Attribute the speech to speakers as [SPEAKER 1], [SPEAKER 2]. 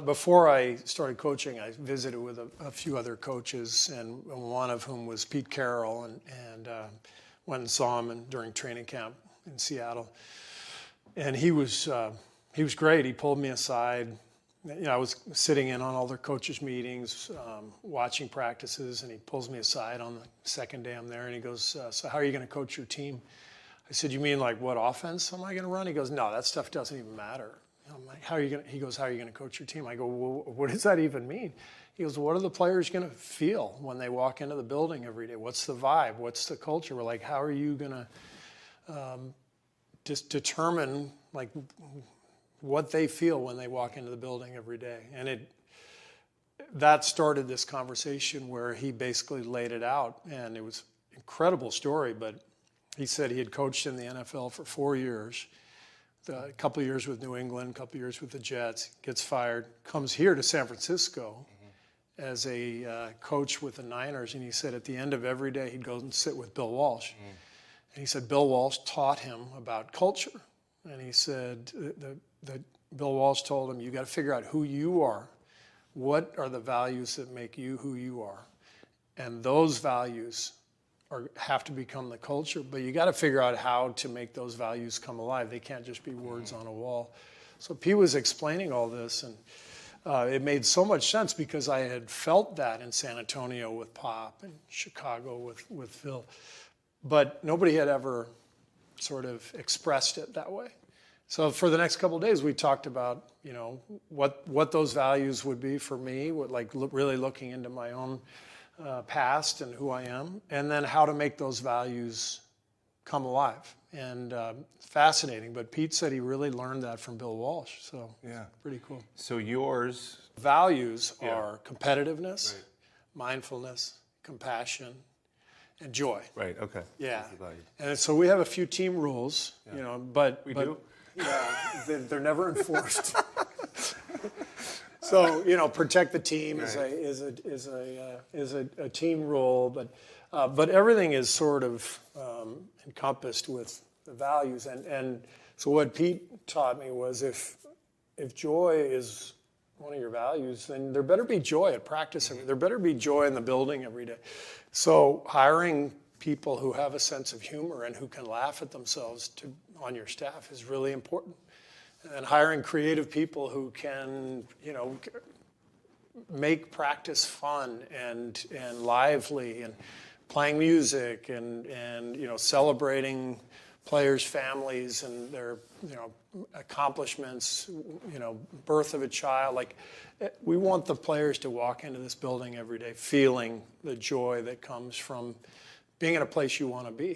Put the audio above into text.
[SPEAKER 1] Before I started coaching, I visited with a few other coaches, and one of whom was Pete Carroll, and went and saw him during training camp in Seattle. And he was great. He pulled me aside. I was sitting in on all their coaches' meetings, watching practices, and he pulls me aside on the second day I'm there, and he goes, "So how are you going to coach your team?" I said, "You mean like what offense am I going to run?" He goes, "No, that stuff doesn't even matter." I'm like, he goes, "How are you going to coach your team?" I go, "Well, what does that even mean?" He goes, "What are the players going to feel when they walk into the building every day? What's the vibe? What's the culture?" We're like, "How are you going to just determine like what they feel when they walk into the building every day?" And that started this conversation where he basically laid it out, and it was an incredible story. But he said he had coached in the NFL for 4 years. A couple of years with New England, a couple of years with the Jets, gets fired, comes here to San Francisco as a coach with the Niners, and he said at the end of every day he'd go and sit with Bill Walsh. And he said Bill Walsh taught him about culture. And he said that Bill Walsh told him, "You got to figure out who you are. What are the values that make you who you are? And those values have to become the culture, but you got to figure out how to make those values come alive. They can't just be words on a wall." So Pete was explaining all this, and it made so much sense because I had felt that in San Antonio with Pop and Chicago with Phil, but nobody had ever sort of expressed it that way. So for the next couple of days, we talked about what those values would be for me, really looking into my own past and who I am, and then how to make those values come alive. And fascinating. But Pete said he really learned that from Bill Walsh. So yeah, pretty cool.
[SPEAKER 2] So yours
[SPEAKER 1] values are competitiveness, mindfulness, compassion, and joy.
[SPEAKER 2] Right. Okay.
[SPEAKER 1] Yeah. And so we have a few team rules, but
[SPEAKER 2] we do.
[SPEAKER 1] Yeah, they're never enforced. So protect the team is a team rule, but everything is sort of encompassed with the values. And so what Pete taught me was if joy is one of your values, then there better be joy at practice. There better be joy in the building every day. So hiring people who have a sense of humor and who can laugh at themselves on your staff is really important. And hiring creative people who can, make practice fun and lively, and playing music and celebrating players' families and their accomplishments, birth of a child. Like, we want the players to walk into this building every day feeling the joy that comes from being in a place you want to be.